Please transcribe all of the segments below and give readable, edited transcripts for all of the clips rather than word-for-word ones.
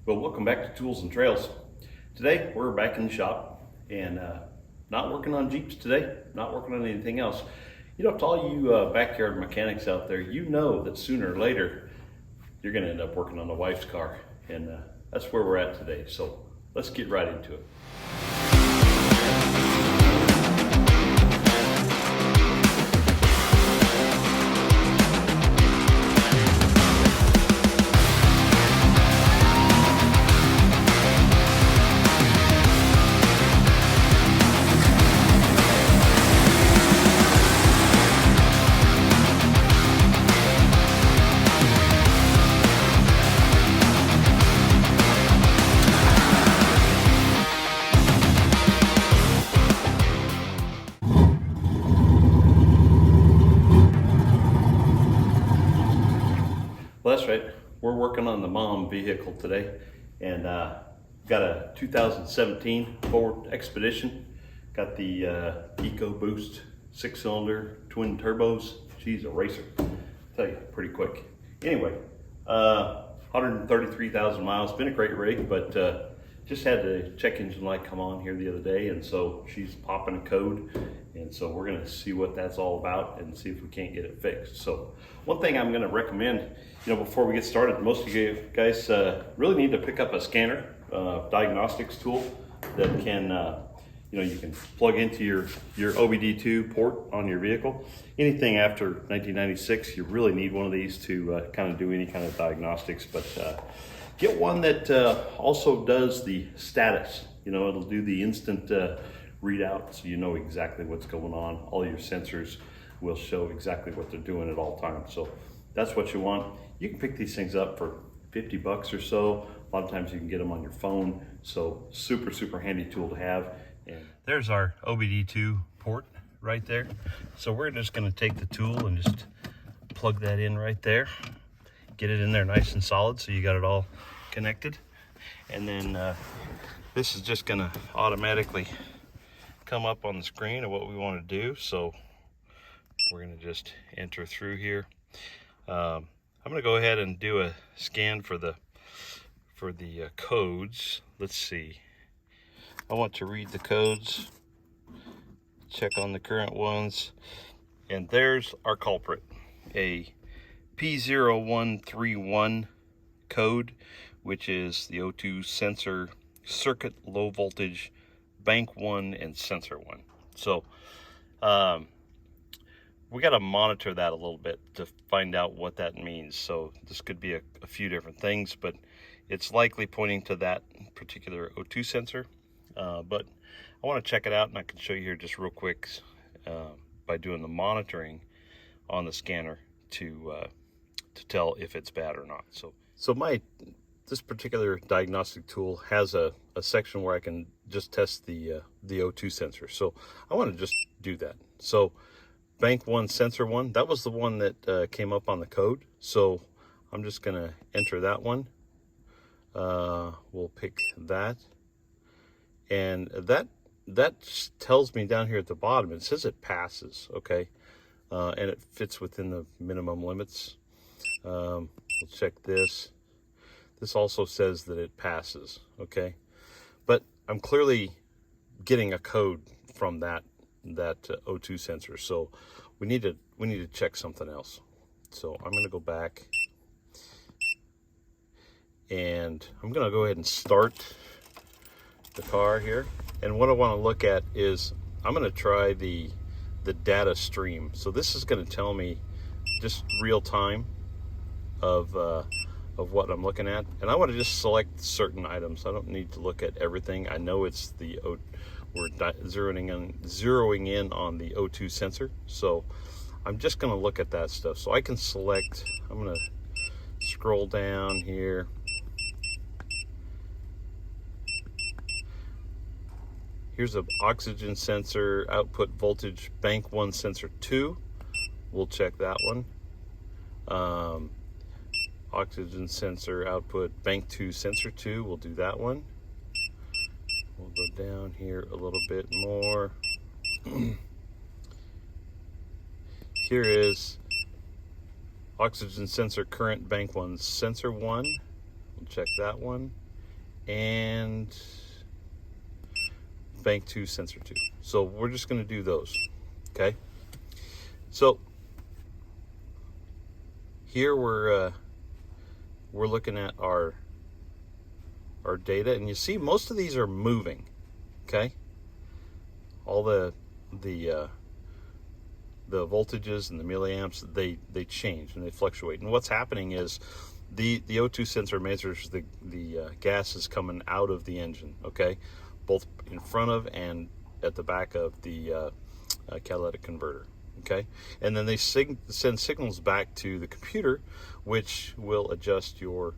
Well, welcome back to Tools and Trails. Today we're back in the shop and not working on Jeeps today, not working on anything else. You know, to all you backyard mechanics out there, you know that sooner or later you're going to end up working on the wife's car, and that's where we're at today. So let's get right into it. Well, that's right. We're working on the mom vehicle today, and got a 2017 Ford Expedition. Got the EcoBoost 6-cylinder twin turbos. She's a racer. I'll tell you, pretty quick. Anyway, 133,000 miles. Been a great rig, but just had the check engine light come on here the other day, and so she's popping a code, and so we're going to see what that's all about and see if we can't get it fixed. So one thing I'm going to recommend, you know, before we get started, most of you guys really need to pick up a scanner, Diagnostics tool that can, you know, you can plug into your OBD2 port on your vehicle. Anything after 1996, you really need one of these to kind of do any kind of diagnostics, but get one that also does the status. You know, it'll do the instant readout, so you know exactly what's going on. All your sensors will show exactly what they're doing at all times. So that's what you want. You can pick these things up for 50 bucks or so. A lot of times you can get them on your phone. So super handy tool to have. And there's our OBD2 port right there. So we're just gonna take the tool and just plug that in right there. Get it in there nice and solid so you got it all connected. And then this is just gonna automatically come up on the screen of what we want to do. So we're gonna just enter through here. I'm gonna go ahead and do a scan for the codes. Let's see. I want to read the codes, check on the current ones, and there's our culprit, a P0131 code, which is the O2 sensor circuit low voltage bank 1 and sensor 1. So we got to monitor that a little bit to find out what that means. So this could be a few different things, but it's likely pointing to that particular O2 sensor. But I want to check it out, and I can show you here just real quick by doing the monitoring on the scanner to tell if it's bad or not. So this particular diagnostic tool has a section where I can just test the O2 sensor. So I want to just do that. So bank 1, sensor 1, that was the one that came up on the code. So I'm just gonna enter that one. We'll pick that. And that tells me down here at the bottom, it says it passes, okay? And it fits within the minimum limits. We'll check this. This also says that it passes, okay? But I'm clearly getting a code from that O2 sensor, so we need to check something else. So I'm gonna go back, and I'm gonna go ahead and start the car here. And what I want to look at is I'm going to try the data stream. So this is going to tell me just real time of what I'm looking at, and I want to just select certain items. I don't need to look at everything. I know it's we're zeroing in on the O2 sensor, so I'm just going to look at that stuff. So I can select. I'm going to scroll down here. Here's an oxygen sensor output voltage bank 1 sensor 2. We'll check that one. Oxygen sensor output bank 2 sensor 2. We'll do that one. We'll go down here a little bit more. Here is oxygen sensor current bank 1 sensor 1. We'll check that one. and bank 2, sensor 2. So we're just going to do those. Okay. So here we're looking at our data, and you see most of these are moving. Okay. All the voltages and the milliamps, they change and they fluctuate. And what's happening is the O2 sensor measures the gases coming out of the engine, okay, both in front of and at the back of the catalytic converter, okay, and then they send signals back to the computer, which will adjust your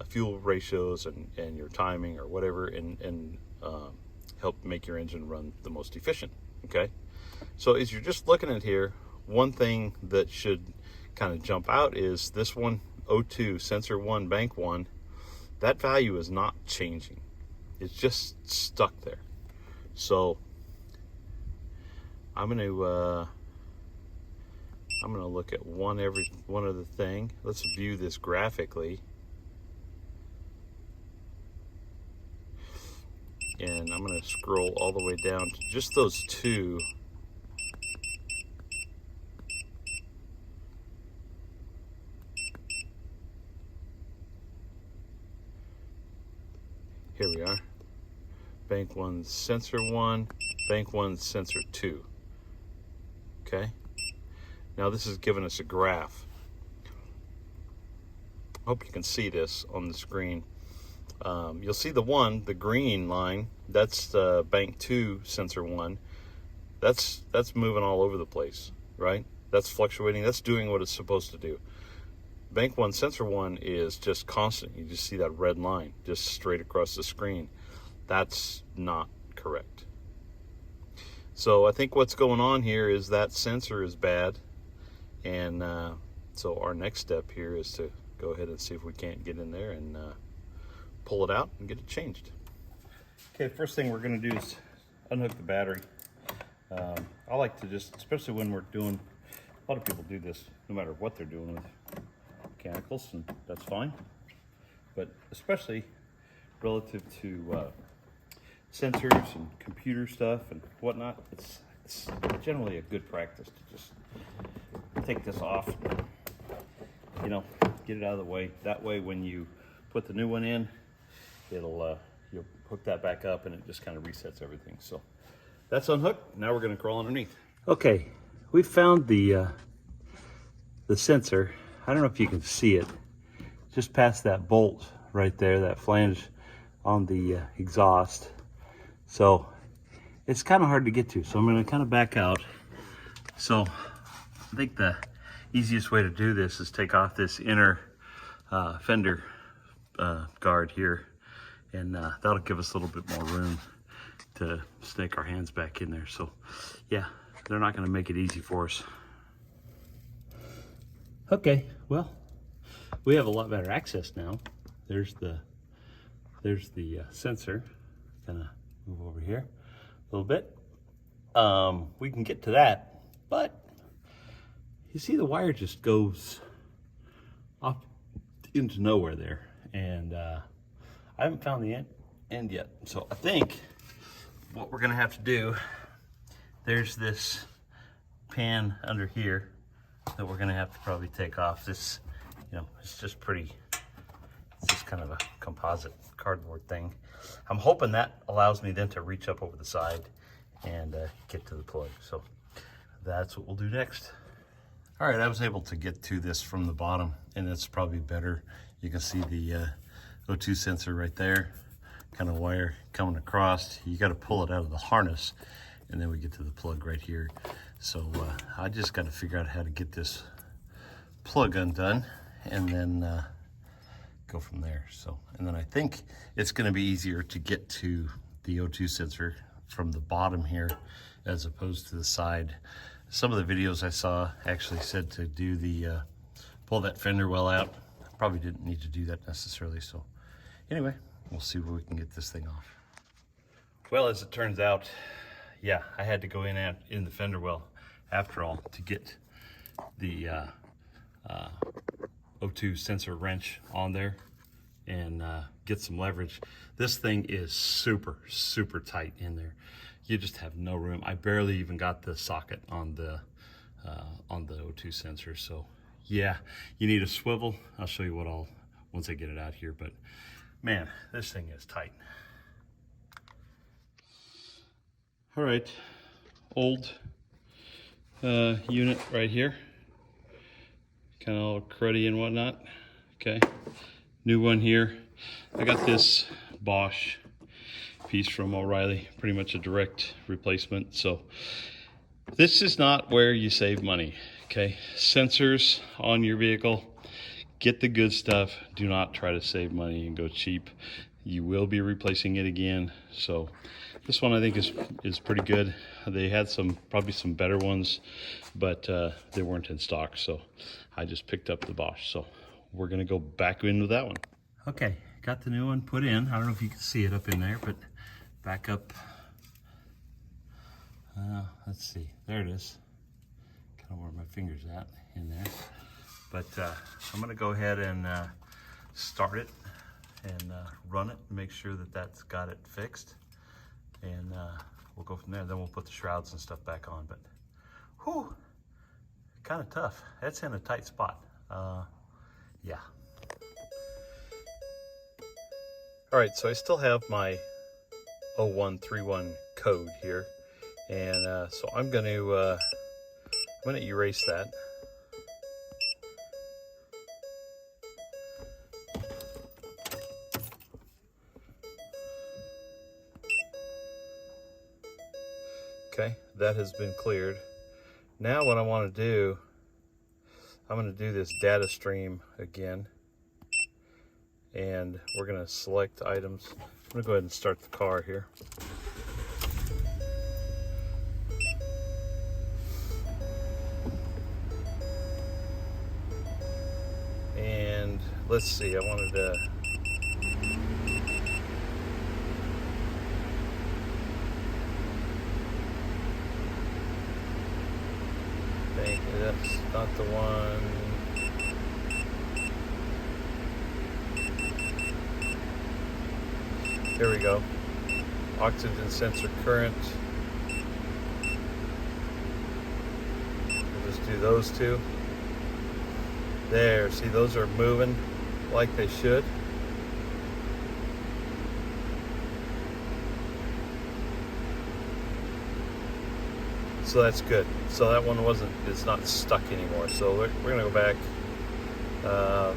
fuel ratios and your timing or whatever, and help make your engine run the most efficient. Okay, so as you're just looking at here, one thing that should kind of jump out is this one, O2 sensor 1 bank 1, that value is not changing. It's just stuck there. So I'm going to look at one other thing. Let's view this graphically. And I'm going to scroll all the way down to just those two. Here we are. Bank 1 sensor 1, bank 1 sensor 2. Okay. Now this is giving us a graph. I hope you can see this on the screen. You'll see the green line, that's bank 2 sensor 1. That's moving all over the place, right? That's fluctuating, that's doing what it's supposed to do. Bank 1 sensor 1 is just constant. You just see that red line just straight across the screen. That's not correct. So I think what's going on here is that sensor is bad, and so our next step here is to go ahead and see if we can't get in there and pull it out and get it changed. Okay, first thing we're going to do is unhook the battery. I like to just, especially when we're doing, a lot of people do this no matter what they're doing with mechanicals, and that's fine. But especially relative to sensors and computer stuff and whatnot, it's generally a good practice to just take this off, you know, get it out of the way. That way when you put the new one in, you'll hook that back up and it just kind of resets everything. So that's unhooked. Now we're going to crawl underneath. Okay, we found the sensor. I don't know if you can see it, just past that bolt right there, that flange on the exhaust. So it's kind of hard to get to, so I'm going to kind of back out. So I think the easiest way to do this is take off this inner fender guard here, and that'll give us a little bit more room to snake our hands back in there. So yeah, they're not going to make it easy for us. Okay, well, we have a lot better access now. There's the sensor. Gonna move over here a little bit. We can get to that, but you see the wire just goes off into nowhere there, and I haven't found the end yet. So I think what we're gonna have to do, there's this pan under here that we're gonna have to probably take off. This, you know, it's just kind of a composite cardboard thing. I'm hoping that allows me then to reach up over the side and get to the plug. So that's what we'll do next. All right, I was able to get to this from the bottom, and it's probably better. You can see the O2 sensor right there, kind of wire coming across. You got to pull it out of the harness, and then we get to the plug right here. So I just got to figure out how to get this plug undone, and then go from there. So, and then I think it's going to be easier to get to the O2 sensor from the bottom here as opposed to the side. Some of the videos I saw actually said to do the pull that fender well out. Probably didn't need to do that necessarily. So anyway, we'll see where we can get this thing off. Well, as it turns out, yeah, I had to go in the fender well after all to get the O2 sensor wrench on there, and get some leverage. This thing is super, super tight in there. You just have no room. I barely even got the socket on the O2 sensor. So yeah, you need a swivel. I'll show you what once I get it out here, but man, this thing is tight. All right, old unit right here, kind of all cruddy and whatnot. Okay, new one here. I got this Bosch piece from O'Reilly, pretty much a direct replacement. So this is not where you save money. Okay, sensors on your vehicle, get the good stuff. Do not try to save money and go cheap. You will be replacing it again. So this one I think is pretty good. They had probably some better ones, but they weren't in stock. So I just picked up the Bosch. So we're gonna go back into that one. Okay, got the new one put in. I don't know if you can see it up in there, but back up. Let's see, there it is. Kind of where my finger's at in there. But I'm gonna go ahead and start it and run it and make sure that that's got it fixed. And we'll go from there. Then we'll put the shrouds and stuff back on. But whew, kind of tough. That's in a tight spot. Yeah. All right, so I still have my 0131 code here. And so I'm gonna erase that. Okay, that has been cleared. Now what I want to do, I'm going to do this data stream again. And we're going to select items. I'm going to go ahead and start the car here. And let's see, I wanted to that's not the one. Here we go. Oxygen sensor current. We'll just do those two. There, see, those are moving like they should. So that's good. So that one it's not stuck anymore. So we're gonna go back.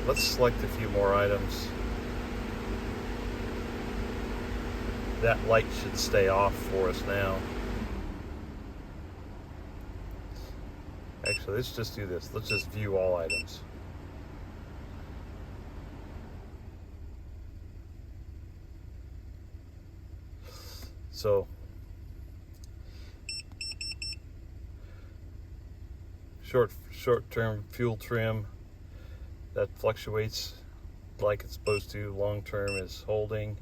Let's select a few more items. That light should stay off for us now. Actually, let's just do this. Let's just view all items. So short-term fuel trim, that fluctuates like it's supposed to. Long-term is holding.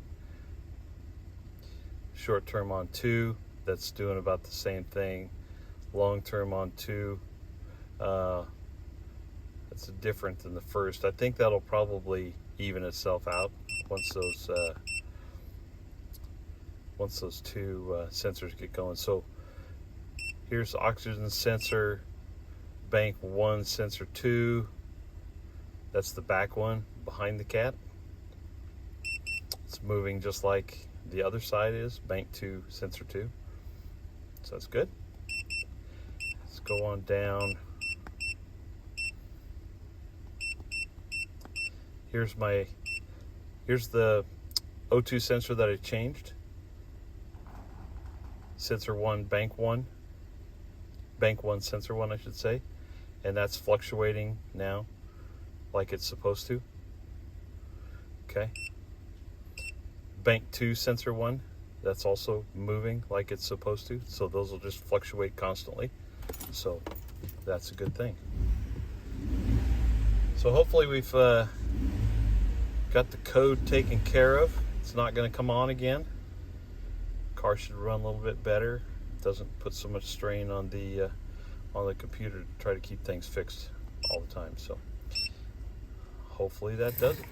Short-term on 2, that's doing about the same thing. Long-term on 2, that's different than the first. I think that'll probably even itself out once those two sensors get going. So here's oxygen sensor, bank 1, sensor 2. That's the back one behind the cat. It's moving just like the other side is, bank 2, sensor 2. So that's good. Let's go on down. Here's the O2 sensor that I changed. Sensor 1, bank 1. Bank 1, sensor 1, I should say. And that's fluctuating now like it's supposed to. Okay. Bank 2, sensor 1, that's also moving like it's supposed to. So those will just fluctuate constantly. So that's a good thing. So hopefully we've got the code taken care of. It's not going to come on again. Car should run a little bit better. Doesn't put so much strain on the computer to try to keep things fixed all the time. So hopefully that does it.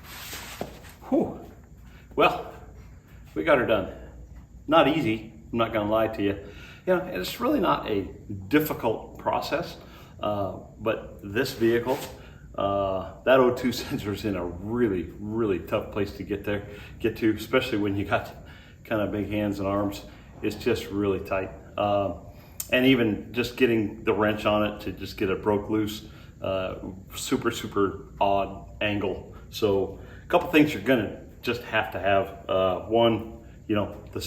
Whew. Well, we got her done. Not easy, I'm not gonna lie to you. You know, it's really not a difficult process, but this vehicle, that O2 sensor is in a really, really tough place to get to, especially when you got kind of big hands and arms. It's just really tight. And even just getting the wrench on it to just get it broke loose, super, super odd angle. So a couple things you're gonna just have to have. One, you know, the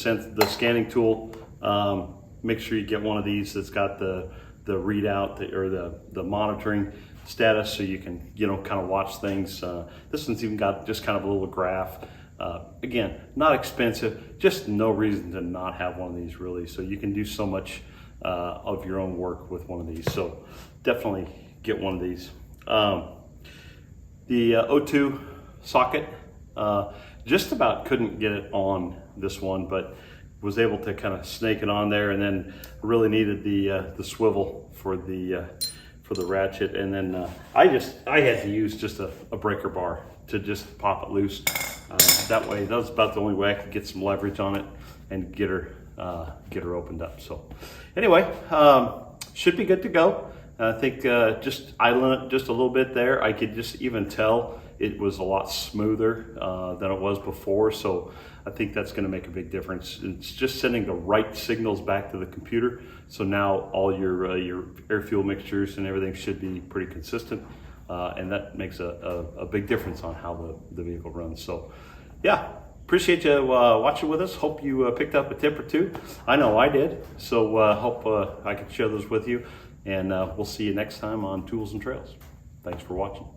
scanning tool. Make sure you get one of these that's got the readout or the monitoring status, so you can, you know, kind of watch things. This one's even got just kind of a little graph. Again, not expensive, just no reason to not have one of these really. So you can do so much of your own work with one of these. So definitely get one of these. The O2 socket, just about couldn't get it on this one, but was able to kind of snake it on there, and then really needed the swivel for the ratchet, and then I had to use just a breaker bar to just pop it loose. That way, that was about the only way I could get some leverage on it and get her opened up. So anyway, should be good to go. I think just idling it just a little bit there, I could just even tell it was a lot smoother than it was before. So I think that's going to make a big difference. It's just sending the right signals back to the computer. So now all your air fuel mixtures and everything should be pretty consistent. And that makes a big difference on how the vehicle runs. So yeah, appreciate you watching with us. Hope you picked up a tip or two. I know I did. So hope I could share those with you. And we'll see you next time on Tools and Trails. Thanks for watching.